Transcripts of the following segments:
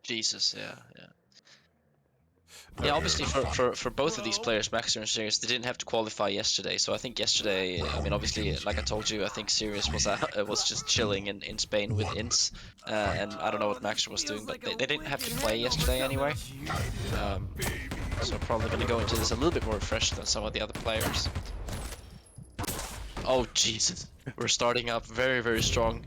Jesus, yeah, obviously for both of these players, maxter and Sirius, they didn't have to qualify yesterday. So I think yesterday, I mean, obviously, like I told you, I think Sirius was just chilling in Spain with Ints, and I don't know what maxter was doing, but they didn't have to play yesterday anyway. So probably gonna go into this a little bit more refreshed than some of the other players. Oh Jesus, we're starting up very, very strong.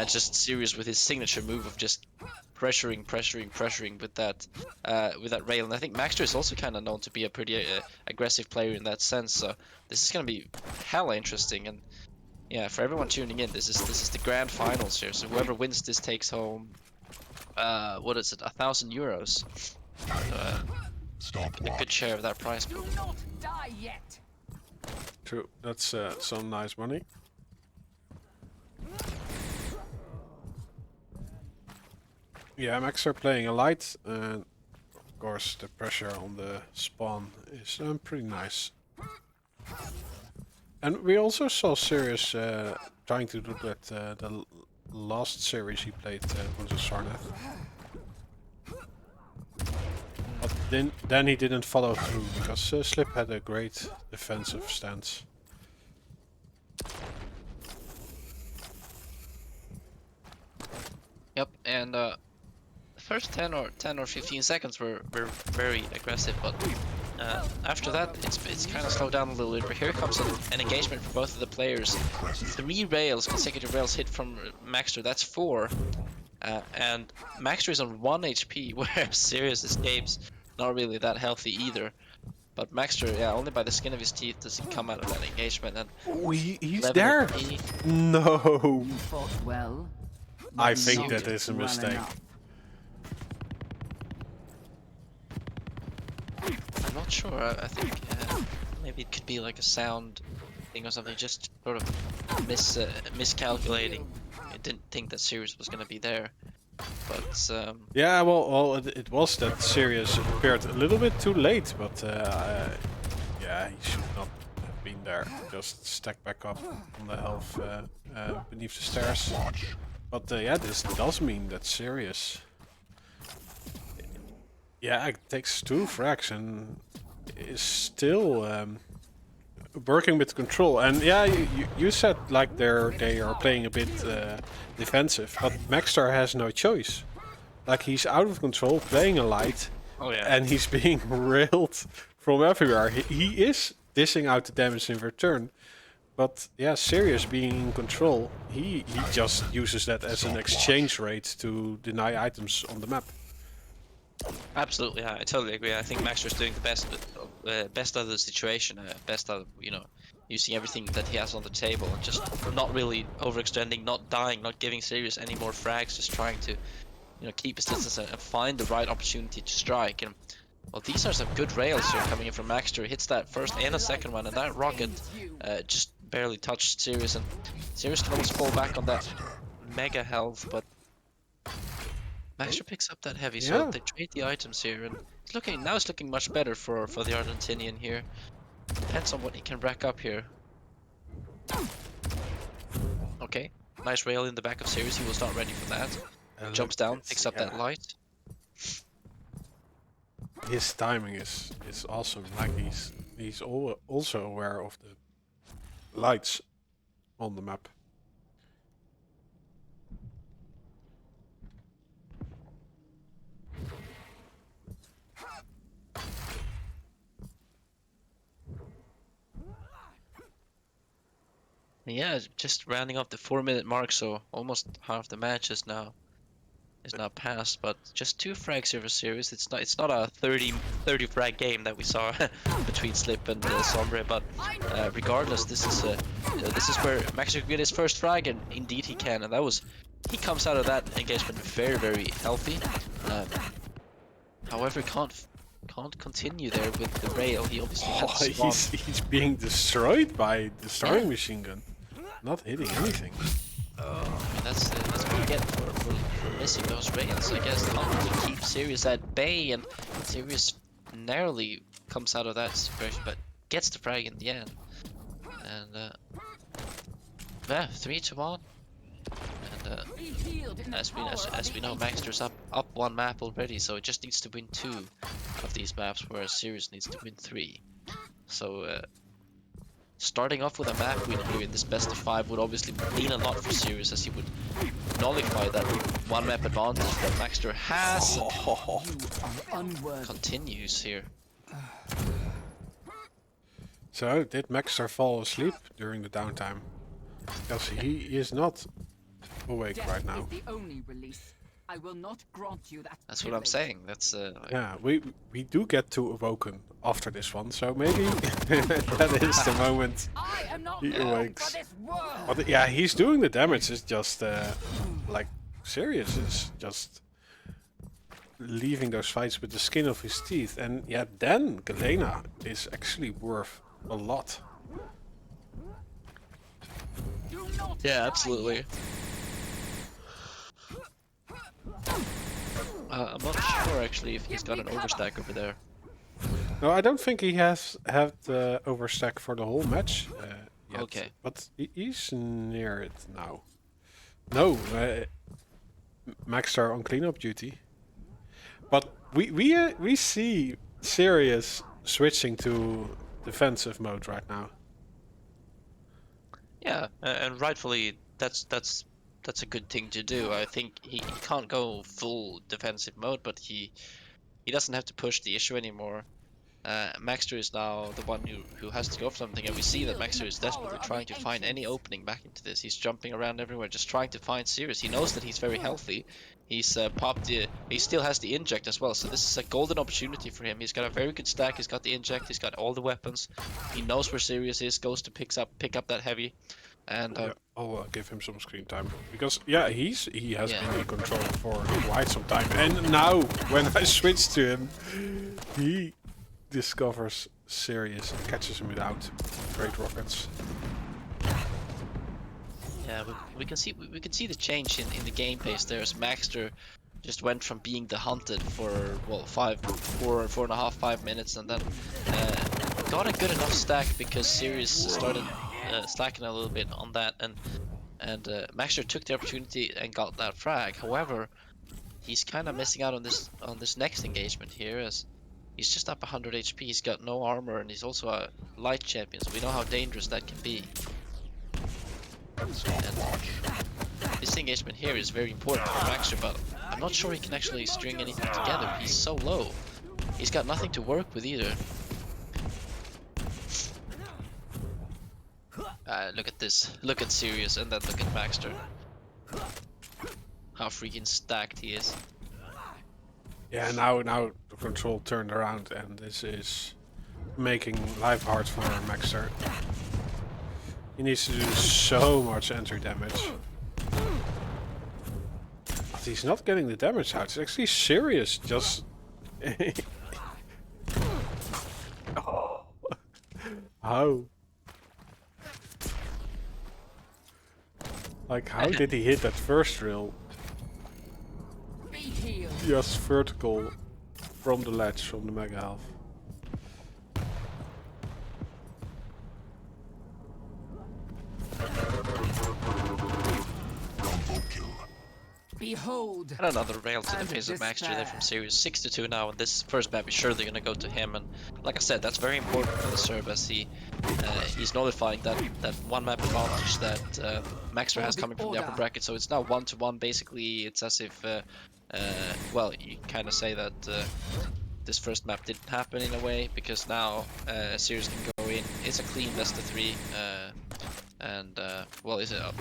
Just Sirius with his signature move of just pressuring with that rail. And I think maxter is also kind of known to be a pretty aggressive player in that sense. So this is gonna be hella interesting. And yeah, for everyone tuning in, this is the grand finals here. So whoever wins this takes home what is it, €1,000. So, a good share of that prize pool. Do not die yet. True, that's some nice money. Yeah, maxter playing a light, and of course the pressure on the spawn is pretty nice. And we also saw Sirius trying to do that the last series he played versus Sarnath. But then he didn't follow through because Slip had a great defensive stance. Yep, and the first 10 or 15 seconds were very aggressive, but after that it's kind of slowed down a little bit. But here comes an engagement for both of the players. 3 rails, consecutive rails hit from maxter. That's 4, and maxter is on 1 HP, where Sirius escapes not really that healthy either. But maxter, yeah, only by the skin of his teeth does he come out of that engagement. And oh, he's there. No. You fought well. I think that is a mistake. I'm not sure. I think maybe it could be like a sound thing or something, just sort of miscalculating. I didn't think that Sirius was gonna be there, but yeah, well, it was that Sirius appeared a little bit too late, but yeah, he should not have been there. Just stack back up on the health beneath the stairs. But yeah, this does mean that Sirius, yeah, it takes 2 frags and is still working with control. And yeah, you said like they are playing a bit defensive, but maxter has no choice. Like he's out of control, playing a light, and he's being railed from everywhere. He is dishing out the damage in return. But yeah, Sirius being in control, he just uses that as an exchange rate to deny items on the map. absolutely, yeah, I totally agree. I think maxter's doing the best out of the situation, best out of, using everything that he has on the table, and just not really overextending, not dying, not giving Sirius any more frags, just trying to, keep his distance and find the right opportunity to strike. And well, these are some good rails here coming in from maxter. He hits that first and a second one, and that rocket just barely touched Sirius, and Sirius can always fall back on that mega health, but maxter picks up that heavy, so they trade the items here, and it's looking much better for the Argentinian here. Depends on what he can rack up here. Okay, nice rail in the back of Sirius. He was not ready for that. Jumps down, picks up that light. His timing is awesome. Like he's also aware of the lights on the map. Yeah, just rounding off the 4-minute mark, so almost half the match is now passed, but just 2 frags here for Sirius. It's not a 30 frag game that we saw between Slip and Sombre, but regardless, this is where maxter can get his first frag, and indeed he can, and he comes out of that engagement very, very healthy. However, can't continue there with the rail. He obviously has he's being destroyed by the starting machine gun, not hitting anything. That's what you get for missing those rails. I guess to keep Sirius at bay, and Sirius narrowly comes out of that situation, but gets the frag in the end. And yeah, 3-1. And Be healed in the as power of we the know, ancient. Maxter's up one map already, so it just needs to win 2 of these maps, whereas Sirius needs to win 3. So starting off with a map win here in this best of 5 would obviously mean a lot for Sirius, as he would nullify that one map advantage that Maxter has. You are unworthy. Continues here. So, did Maxter fall asleep during the downtime? Because he is not awake Death right now. is the only release. I will not grant you that. That's what I'm privilege. saying. That's Yeah, we do get to Awoken after this one, so maybe that is the moment I am not he born awakes. for this world. But yeah, he's doing the damage. It's just like Sirius is just leaving those fights with the skin of his teeth, and yeah, then Galena is actually worth a lot. Do not yeah, die absolutely. yet. I'm not sure actually if he's got an overstack over there. No, I don't think he has had the overstack for the whole match yet. Okay. But he's near it now. No, Maxter on cleanup duty. But we see Sirius switching to defensive mode right now. Yeah, and rightfully that's a good thing to do. I think he can't go full defensive mode, but he doesn't have to push the issue anymore. Maxter is now the one who has to go for something, and we see that Maxter is desperately trying to find any opening back into this. He's jumping around everywhere, just trying to find Sirius. He knows that he's very healthy. He's popped the. He still has the inject as well, so this is a golden opportunity for him. He's got a very good stack. He's got the inject. He's got all the weapons. He knows where Sirius is. Goes to pick up that heavy, and Yeah, I'll give him some screen time because yeah, he has been in control for quite some time, and now when I switch to him, he discovers Sirius and catches him without great rockets. yeah, we can see the change in the game pace there, as Maxter just went from being the hunted for well 4.5 5 minutes, and then got a good enough stack because Sirius started slacking a little bit on that, and Maxter took the opportunity and got that frag. However, he's kind of missing out on this next engagement here, as he's just up 100 HP. He's got no armor, and he's also a light champion, so we know how dangerous that can be. And this engagement here is very important for Maxter, but I'm not sure he can actually string anything together. He's so low. He's got nothing to work with either. Look at this. Look at Sirius, and then look at Maxter. How freaking stacked he is. Yeah, now the control turned around, and this is making life hard for Maxter. He needs to do so much entry damage. But he's not getting the damage out. It's actually Sirius just... Oh. How? Like, how did he hit that first drill? Be healed. Just vertical from the ledge, from the mega half. Behold. And another rail to the And face of Maxter there from despair. Sirius. 6-2 now, and this first map is surely going to go to him. And like I said, that's very important for the serve, as he's nullifying that one map advantage that Maxter has coming from the upper bracket. So it's now 1-1. Basically, it's as if, well, you kind of say that this first map didn't happen in a way, because now Sirius can go in. It's a clean best of 3. And well, is it a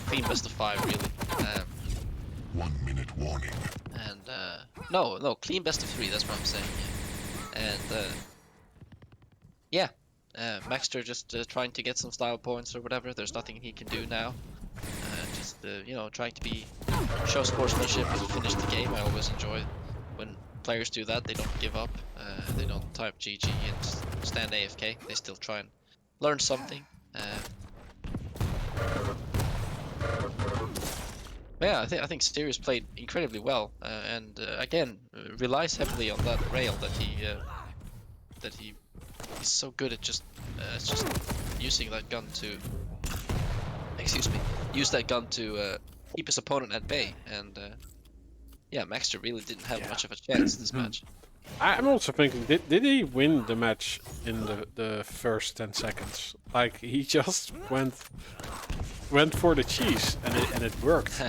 clean best of 5 really? 1 minute warning. And no, clean best of 3. That's what I'm saying. Yeah. And Maxter just trying to get some style points or whatever. There's nothing he can do now. Just you know, trying to show sportsmanship and finish the game. I always enjoy when players do that. They don't give up. They don't type GG and stand AFK. They still try and learn something. Yeah, I think Sirius played incredibly well, and again relies heavily on that rail that he's so good at just using that gun to use that gun to keep his opponent at bay, and yeah, Maxter really didn't have much of a chance this match. I'm also thinking, did he win the match in the first 10 seconds? Like, he just went for the cheese, and it worked.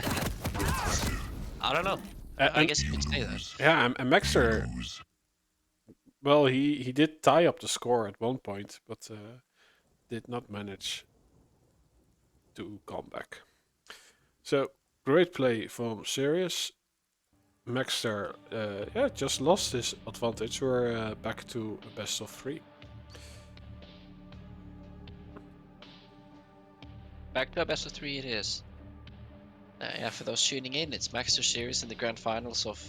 I don't know. I And, guess you could say that. yeah, and Maxter, Lose. well, he did tie up the score at one point, but did not manage to come back. So, great play from Sirius. Maxter, yeah, just lost his advantage. We're back to a best of 3. Back to a best of 3 it is. Yeah, for those tuning in, it's Maxter Series in the grand finals of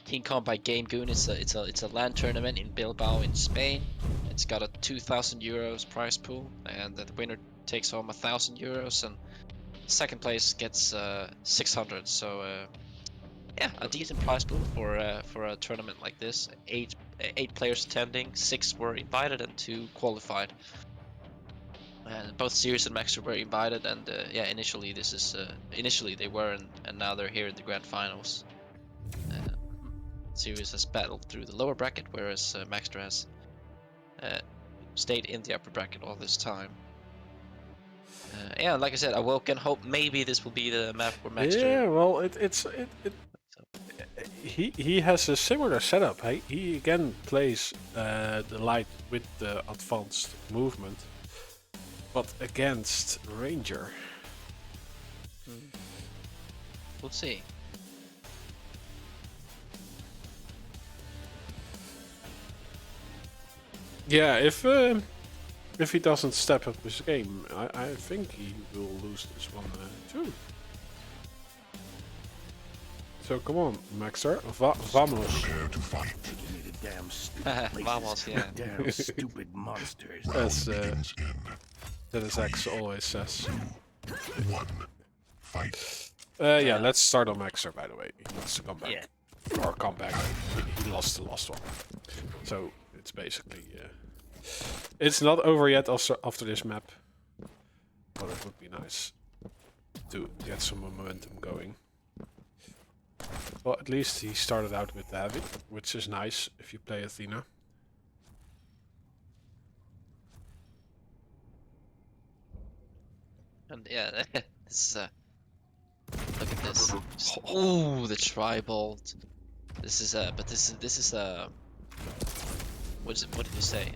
KeenCon by GameGune. It's a LAN tournament in Bilbao in Spain. It's got a 2,000 euros prize pool, and the winner takes home 1,000 euros, and second place gets 600. So yeah, a decent prize pool for a tournament like this. Eight players attending, 6 were invited and 2 qualified. And both Sirius and Maxter were invited, and yeah, initially they were, and now they're here in the grand finals. Sirius has battled through the lower bracket, whereas Maxter has stayed in the upper bracket all this time. Yeah, like I said, Awoken. Hope maybe this will be the map for Maxter. Yeah, well, he has a similar setup. He again plays the light with the advanced movement, but against Ranger. We'll see. Yeah, if he doesn't step up his game, I think he will lose this one too. So come on, Maxter, vamos. Prepare to fight. Vamos, yeah. Damn stupid monsters. As Begins in Dennis X always says. 1. Fight. Yeah, let's start on Maxter. By the way, he wants to come back or come back. He lost the last one, so it's basically it's not over yet. Also after this map, but it would be nice to get some momentum going. Well, at least he started out with the heavy, which is nice if you play Athena. And yeah, this look at this. Oh, the tri-bolt. This is but this is what did you say?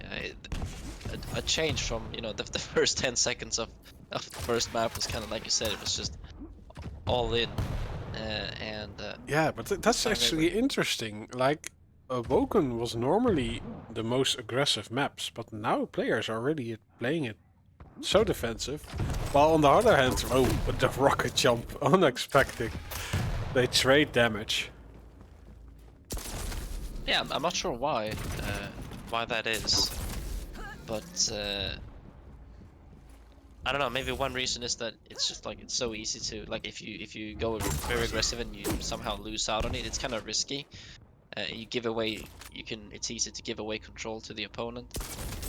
A change from, you know, the first 10 seconds of the first map was kind of like you said, it was just all in. Yeah, but that's actually interesting. Like, Awoken was normally the most aggressive maps, but now players are really playing it so defensive. While on the other hand, oh, the rocket jump, unexpected. They trade damage. Yeah, I'm not sure why that is, but I don't know. Maybe one reason is that it's just like it's so easy to, like, if you go very aggressive and you somehow lose out on it, it's kind of risky. You give away, it's easy to give away control to the opponent.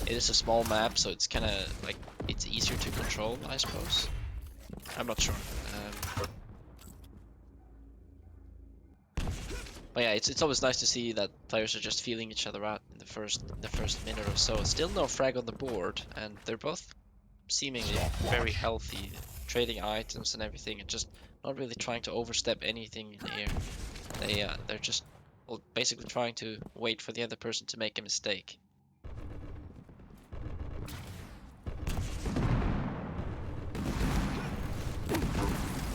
It is a small map, so it's kind of like it's easier to control, I suppose. I'm not sure. But yeah, it's always nice to see that players are just feeling each other out in the first minute or so. Still no frag on the board, and they're both seemingly very healthy, trading items and everything, and just not really trying to overstep anything in here. They're just basically trying to wait for the other person to make a mistake.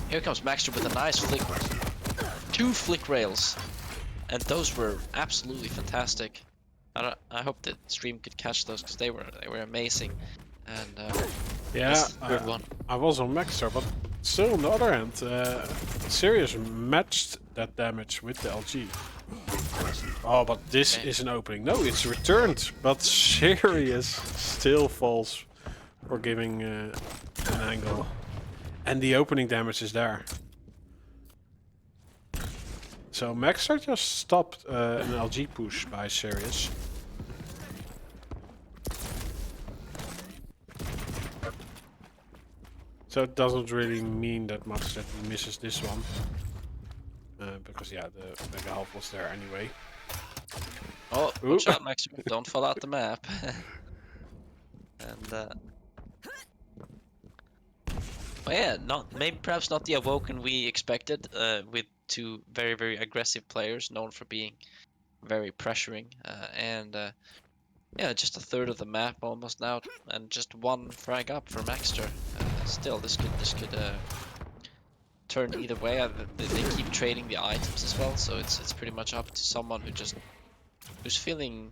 Here comes Maxter with a nice flick. 2 flick rails. And those were absolutely fantastic. I hope that stream could catch those, because they were amazing. And Yeah, good one. I was on Maxter, but still on the other hand, Sirius matched that damage with the LG. Oh, but this is an opening. No, it's returned, but Sirius still falls for giving an angle. And the opening damage is there. So Maxter just stopped an LG push by Sirius. So it doesn't really mean that much that he misses this one. Because yeah, the Mega Half was there anyway. Oh, Ooh. watch out, Max. Don't fall out the map. And well, yeah, perhaps not the Awoken we expected. With two very, very aggressive players known for being very pressuring. Yeah, just a third of the map almost now, and just one frag up for maxter. Still, this could turn either way. They keep trading the items as well, so it's pretty much up to someone who's feeling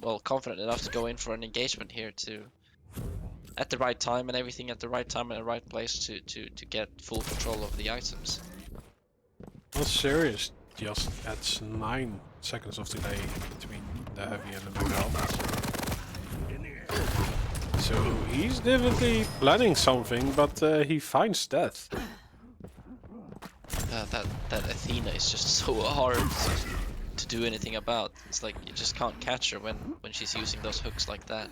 well confident enough to go in for an engagement here to at the right time and everything at the right time and the right place to get full control of the items. Well, Sirius just adds 9 seconds of delay between the heavy and the Mega Half. So he's definitely planning something, but he finds death. That Athena is just so hard to do anything about. It's like you just can't catch her when she's using those hooks like that.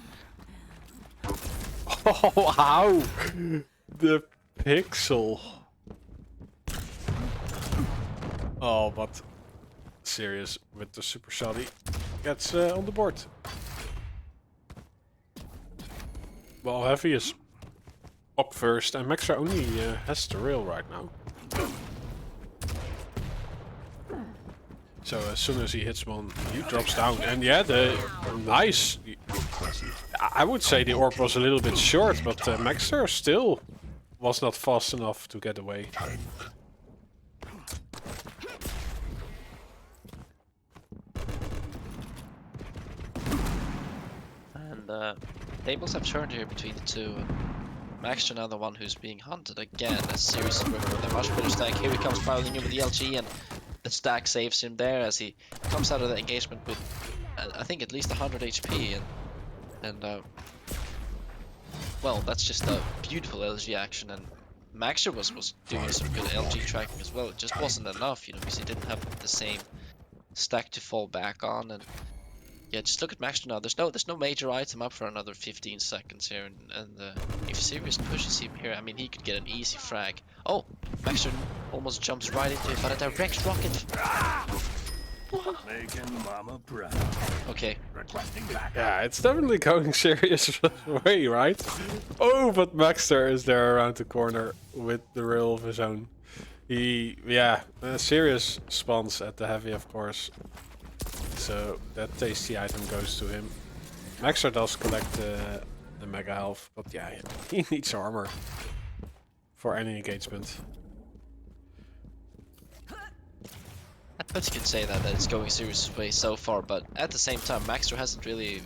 Oh, how? The pixel. Oh, but Sirius with the super shoddy gets on the board. Well, heavy is up first, and maxter only has the rail right now. So as soon as he hits one, he drops down. And yeah, the nice. I would say the orb was a little bit short, but maxter still was not fast enough to get away. And tables have turned here between the two. Maxter now the one who's being hunted again. As Sirius is working with a much better stack. Here he comes piling in with the LG, and the stack saves him there as he comes out of the engagement with, I think, at least 100 HP. And well, that's just a beautiful LG action. And Maxter was doing some good LG tracking as well. It just wasn't enough, you know, because he didn't have the same stack to fall back on. And yeah, just look at Maxter now. There's no major item up for another 15 seconds here, and if Sirius pushes him here, I mean, he could get an easy frag. Oh, Maxter almost jumps right into it, but a direct rocket. Making mama proud. Okay. Requesting back. Yeah, it's definitely going Sirius' way, right? Oh, but maxter is there around the corner with the rail of his own. Sirius spawns at the heavy, of course. So that tasty item goes to him. Maxter does collect the mega health, but yeah, he needs armor for any engagement. But you could say that it's going Sirius' way so far, but at the same time, Maxter hasn't really,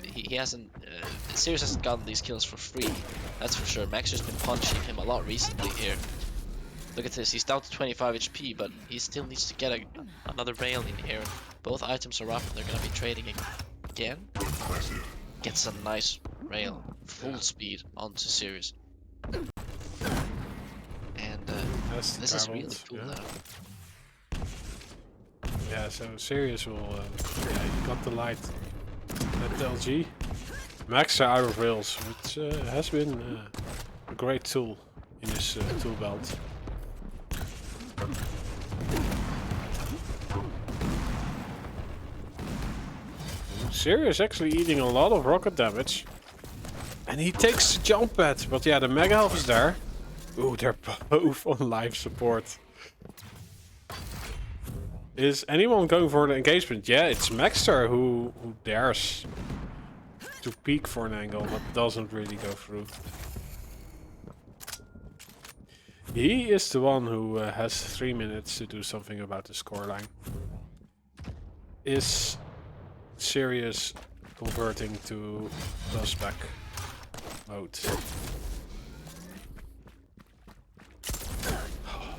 Sirius hasn't gotten these kills for free, that's for sure. Maxter's been punching him a lot recently here. Look at this, he's down to 25 HP, but he still needs to get another rail in here. Both items are up, and they're gonna be trading again. Gets a nice rail, full speed onto Sirius. And this is really cool now. Yeah, so Sirius will, he got the light at the LG. Maxter out of rails, which has been a great tool in his tool belt. Sirius actually eating a lot of rocket damage. And he takes the jump pad, but yeah, the mega health is there. Ooh, they're both on life support. Is anyone going for the engagement? Yeah, it's Maxter who dares to peek for an angle, but doesn't really go through. He is the one who has 3 minutes to do something about the scoreline. Is Sirius converting to flashback mode? Oh,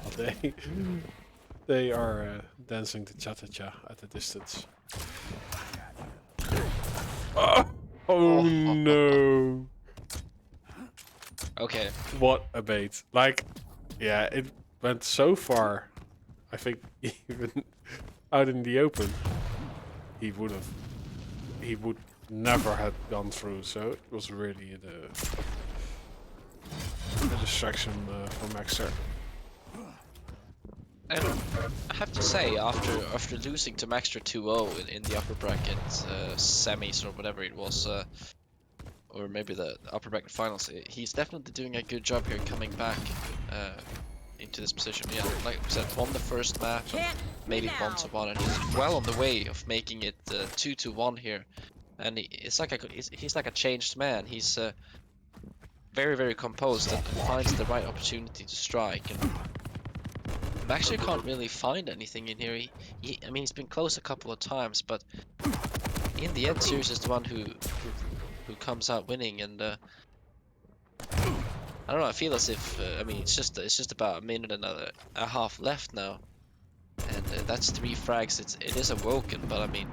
they are dancing the cha-cha-cha at a distance. Oh no! Okay. What a bait. Like, yeah, it went so far. I think even out in the open, he would never have gone through. So it was really a distraction for maxter. And I have to say, after losing to Maxter 2-0 in the upper bracket semis or whatever it was, or maybe the upper bracket finals, he's definitely doing a good job here coming back into this position. Yeah, like I said, won the first map, and made it 1-1, and he's well on the way of making it 2-1 here. And he's like a changed man. He's very, very composed and finds the right opportunity to strike. And Maxter can't really find anything in here. I mean, he's been close a couple of times, but in the end, Sirius is the one who comes out winning. And I don't know. I feel as if I mean, it's just about a minute and a half left now, and that's 3 frags. It is Awoken, but I mean,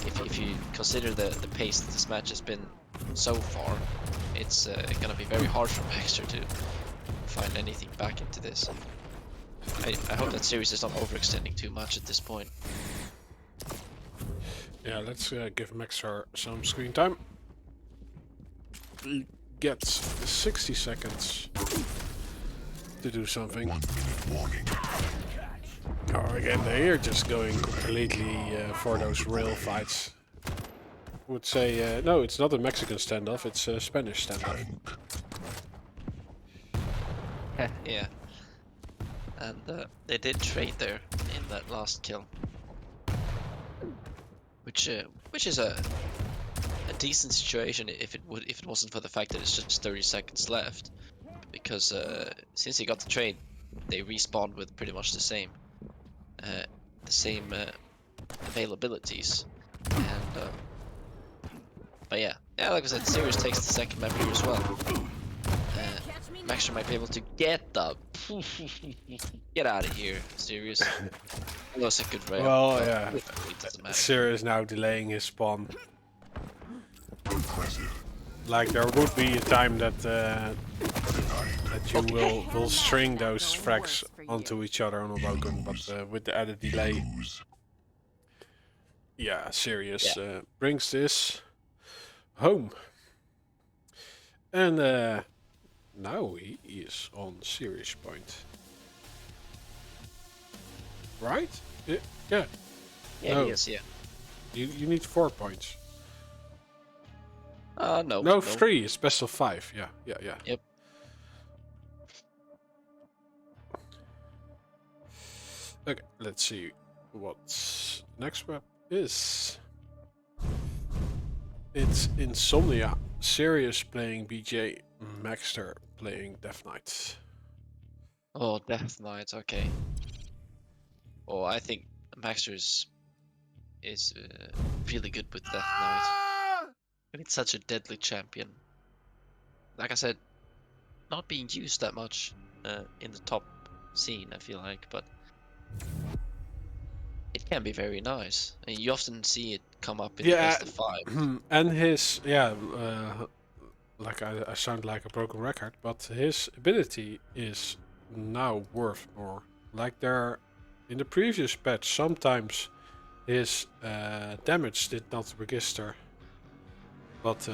if you consider the pace that this match has been so far, it's gonna be very hard for Maxter to find anything back into this. I hope that Sirius is not overextending too much at this point. Yeah, let's give maxter some screen time. He gets 60 seconds to do something. 1 minute warning. Oh, again, they're just going completely for those rail fights. I would say, no, it's not a Mexican standoff, it's a Spanish standoff. Yeah. And they did trade there in that last kill, which is a decent situation if it wasn't for the fact that it's just 30 seconds left, because since he got the trade, they respawned with pretty much the same availabilities. And but yeah, like I said, Sirius takes the second map here as well. Maxter might be able to get the get out of here, Sirius. That was a good rail. Well, but yeah. it doesn't matter. Sirius now delaying his spawn. Impressive. Like there would be a time that you will string those frags onto each other on Awoken, but with the added delay, yeah, Sirius brings this home. And now he is on Sirius point. Right? Yeah. Yeah, No. he is, yeah. You need 4 points. No. No, 3. It's best of 5. Yeah. Yep. Okay, let's see what next map is. It's Insomnia. Sirius playing BJ, Maxter playing Death Knight. Oh, Death Knight, okay. Oh, I think Maxter is really good with Death Knight. And it's such a deadly champion. Like I said, not being used that much in the top scene, I feel like, but it can be very nice. And you often see it come up in the best of 5. And his, like I sound like a broken record, but his ability is now worth more. Like there, in the previous patch, sometimes his damage did not register, but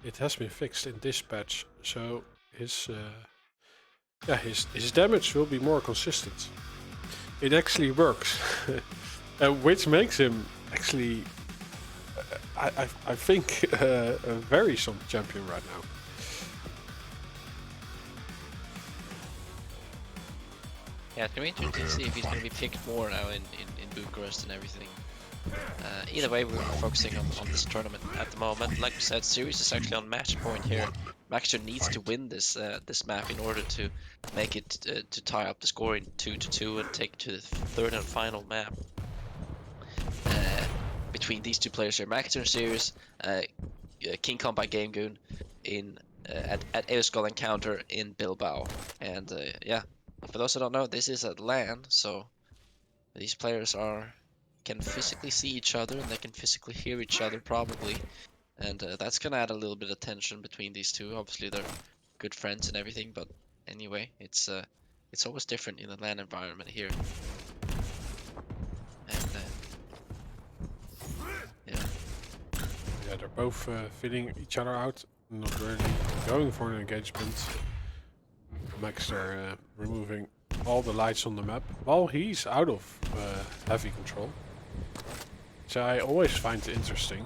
it has been fixed in this patch, so his damage will be more consistent. It actually works, which makes him actually, I think, a very strong champion right now. Yeah, it's going to be interesting to see if he's going to be picked more now in Bucharest and everything. Either way, we're focusing on this tournament at the moment. Like we said, Sirius is actually on match point here. Maxter needs to win this this map in order to make it to tie up the score in 2-2 and take it to the third and final map. Between these two players here, Maxter and Sirius, KeenCon by GameGune at Euskal Encounter in Bilbao. And yeah, for those who don't know, this is at LAN, so these players can physically see each other and they can physically hear each other probably, and that's gonna add a little bit of tension between these two. Obviously they're good friends and everything, but anyway, it's always different in the LAN environment here. And Yeah, they're both feeling each other out, not really going for an engagement. Maxter removing all the lights on the map while he's out of heavy control. Which I always find interesting.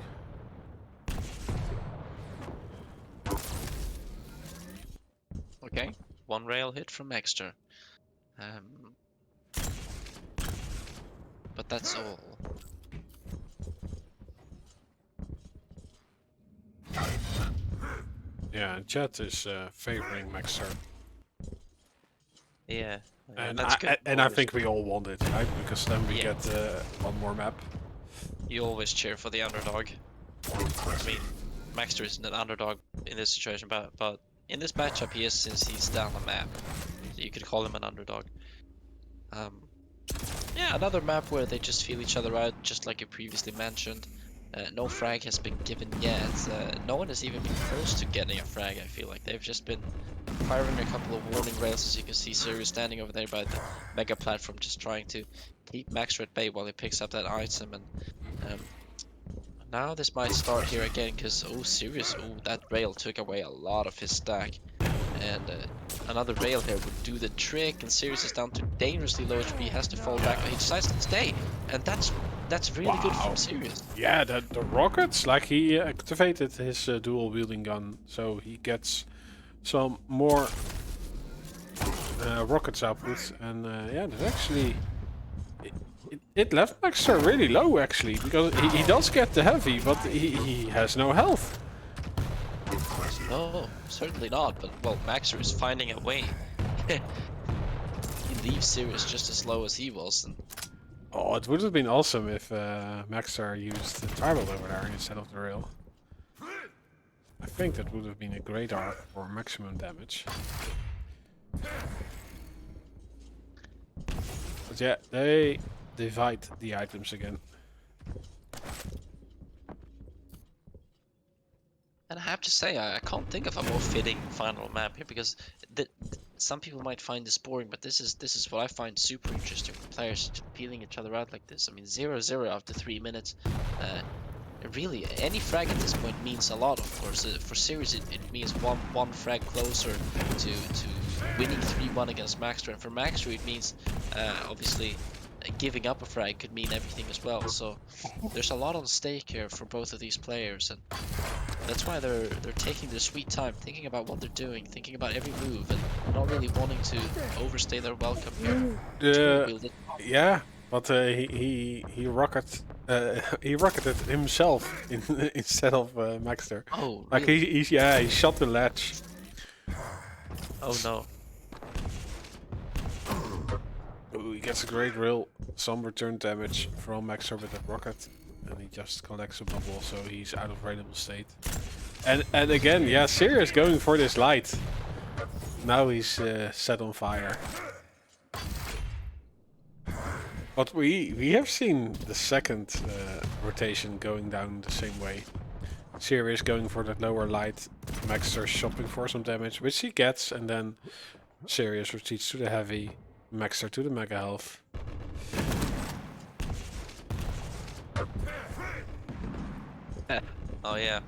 Okay, one rail hit from Maxter. But that's all. Yeah, chat is favoring Maxter. Yeah, And that's good. I think we all want it, right? Because then we Yeah. get one more map. You always cheer for the underdog. I mean, Maxter isn't an underdog in this situation, but in this matchup he is, since he's down the map. So you could call him an underdog. Yeah, another map where they just feel each other out, just like you previously mentioned. No frag has been given yet. No one has even been close to getting a frag, I feel like. They've just been firing a couple of warning rails, as you can see Sirius standing over there by the mega platform, just trying to keep Maxter at bay while he picks up that item. And now this might start here again, because Sirius, that rail took away a lot of his stack. And another rail here would do the trick, and Sirius is down to dangerously low HP. He has to fall back, but he decides to stay, and that's really good from Sirius. Yeah, the rockets, like he activated his dual wielding gun, so he gets some more rockets output, and yeah, that's actually it left Maxter really low actually, because he does get the heavy, but he has no health. No, certainly not, but well, Maxter is finding a way. He leaves Sirius just as low as he was. And Oh, it would have been awesome if Maxter used the tribal over there instead of the rail. I think that would have been a great arc for maximum damage. But yeah, they divide the items again. And I have to say, I can't think of a more fitting final map here, because some people might find this boring, but this is what I find super interesting. Players feeling each other out like this. I mean, 0-0 after 3 minutes. Really, any frag at this point means a lot, of course. For Sirius, it means one frag closer to winning 3-1 against Maxter, and for Maxter, it means obviously giving up a frag could mean everything as well. So there's a lot on stake here for both of these players, and that's why they're taking their sweet time, thinking about what they're doing, thinking about every move, and not really wanting to overstay their welcome here. Yeah, but he rocketed himself instead of Maxter. Oh, Like really? he shot the ledge. Oh no. Ooh, he gets a great rail, some return damage from Maxter with that rocket, and he just collects a bubble, so he's out of raidable state. And again, yeah, Sirius going for this light. Now he's set on fire. But we have seen the second rotation going down the same way. Sirius going for that lower light, Maxter shopping for some damage, which he gets, and then Sirius retreats to the heavy, Maxter to the mega health. Oh yeah.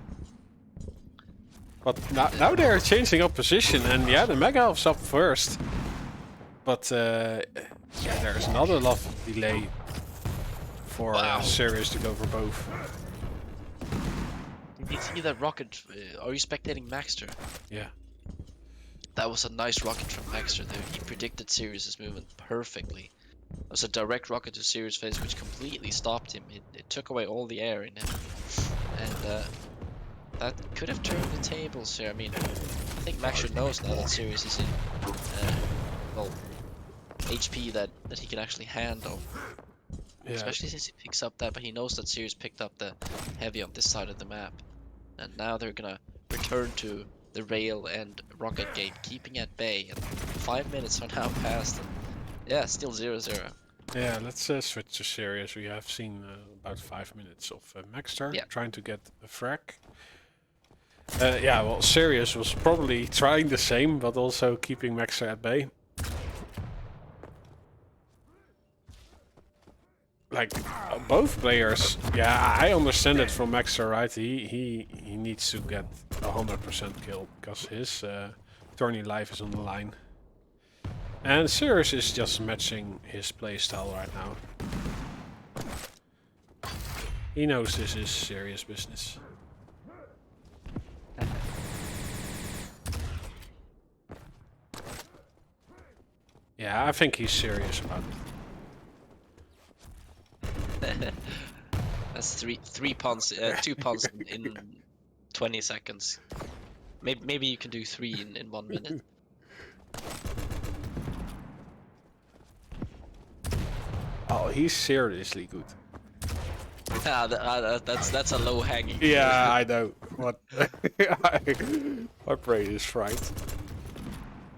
But now they're changing up position, and yeah, the mega health's up first. But yeah, there's another love delay for Sirius to go for both. Did you see that rocket? Are you spectating Maxter? Yeah. That was a nice rocket from Maxter there. He predicted Sirius's movement perfectly. It was a direct rocket to Sirius' face, which completely stopped him. It took away all the air in him. And that could have turned the tables here. I mean, I think Maxter knows now that Sirius is in, well, HP that he can actually handle. Yeah. Especially since he picks up that, but he knows that Sirius picked up the heavy on this side of the map. And now they're gonna return to the rail and rocket gate, keeping at bay. And 5 minutes are now passed. And yeah, still 0-0. Yeah, let's switch to Sirius. We have seen about 5 minutes of Maxter trying to get a frag. Yeah, well, Sirius was probably trying the same, but also keeping Maxter at bay. Like, both players, yeah, I understand it from Maxter, right? He needs to get 100% kill, because his tourney life is on the line. And Sirius is just matching his playstyle right now. He knows this is serious business. Yeah, I think he's serious about it. That's three punts, 2 punts in 20 seconds. Maybe you can do 3 in 1 minute. Oh, he's seriously good. That's a low hanging. Yeah, I know. What? My brain is fried.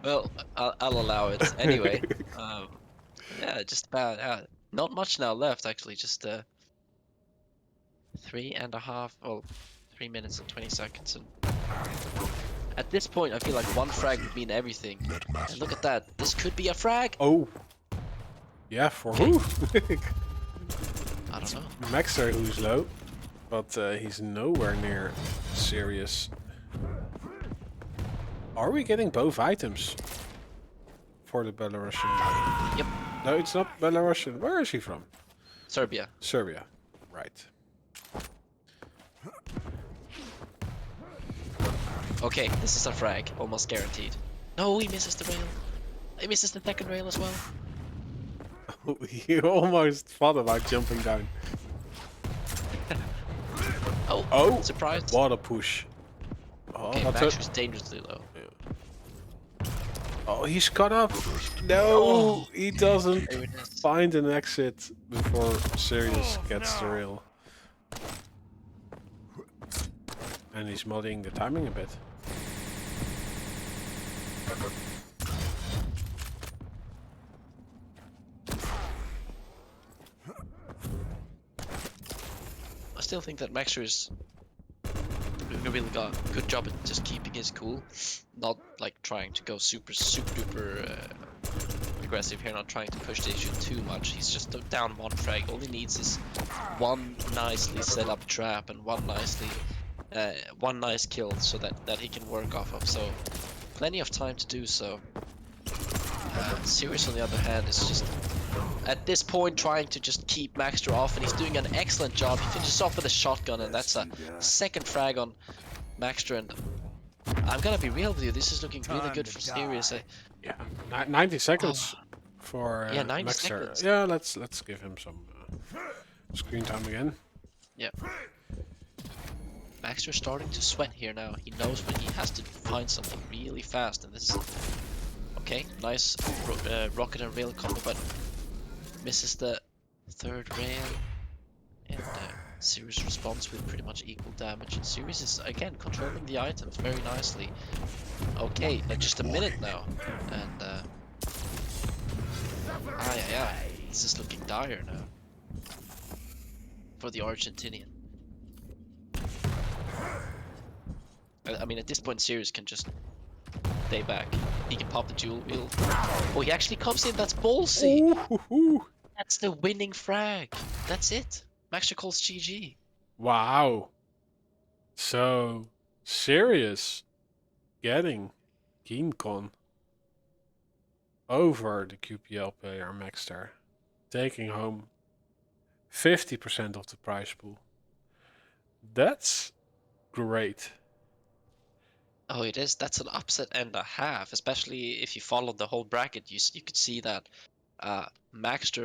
Well, I'll allow it anyway. Yeah, just about. Not much now left actually. Just 3.5. Well, 3 minutes and 20 seconds. And at this point, I feel like one frag would mean everything. And look at that. This could be a frag. Oh. Yeah, for who? I don't know. Maxter, who's low, but he's nowhere near serious. Are we getting both items for the Belarusian? Yep. No, it's not Belarusian. Where is he from? Serbia. Serbia. Right. Okay, this is a frag, almost guaranteed. No, he misses the rail. He misses the second rail as well. He almost thought about jumping down. Oh, surprise. What a push. Oh, Okay, that's Max it. was dangerously low. Oh, he's caught up. No, he doesn't There it is. find an exit before Sirius gets the rail. And he's modding the timing a bit. I still think that Maxter is really got a good job at just keeping his cool, not like trying to go super duper aggressive here, not trying to push the issue too much. He's just down one frag. All he needs is one nicely set up trap and one nice kill so that he can work off of. So plenty of time to do so. Sirius on the other hand is just at this point trying to just keep Maxter off, and he's doing an excellent job. He finishes off with a shotgun, and that's a second frag on Maxter. And I'm gonna be real with you, this is looking really good for Sirius. Yeah, 90 seconds for Yeah, 90 Maxter. seconds. Yeah, let's give him some screen time again. Yeah. Maxter's starting to sweat here now. He knows when he has to find something really fast, and this is okay. Nice rocket and rail combo, but misses the third rail, and Sirius responds with pretty much equal damage. And Sirius is again controlling the items very nicely. Okay, just a minute now, and this is looking dire now for the Argentinian. I mean, at this point, Sirius can just stay back. He can pop the dual wheel. Oh, he actually comes in. That's ballsy. Ooh. That's the winning frag. That's it. Maxter calls GG. Wow. So, Sirius getting KeenCon over the QPL player Maxter, taking home 50% of the prize pool. That's great. Oh, it is. That's an upset and a half, especially if you followed the whole bracket. You could see that Maxter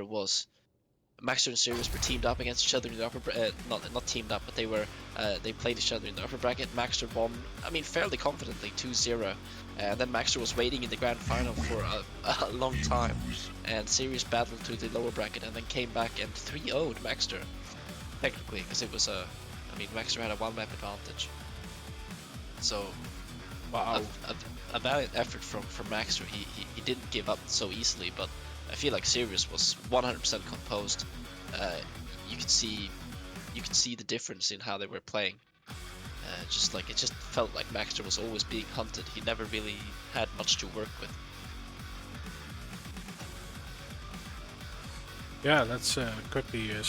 and Sirius were teamed up against each other in the upper not teamed up, but they played each other in the upper bracket. Maxter won, I mean, fairly confidently, 2-0, and then Maxter was waiting in the grand final for a long time, and Sirius battled to the lower bracket and then came back and 3-0'd Maxter, technically, because it was I mean, Maxter had a one-map advantage. So, Wow. a valiant effort from Maxter. He didn't give up so easily, but I feel like Sirius was 100% composed. You could see the difference in how they were playing. It just felt like Maxter was always being hunted. He never really had much to work with. Yeah, that's could be a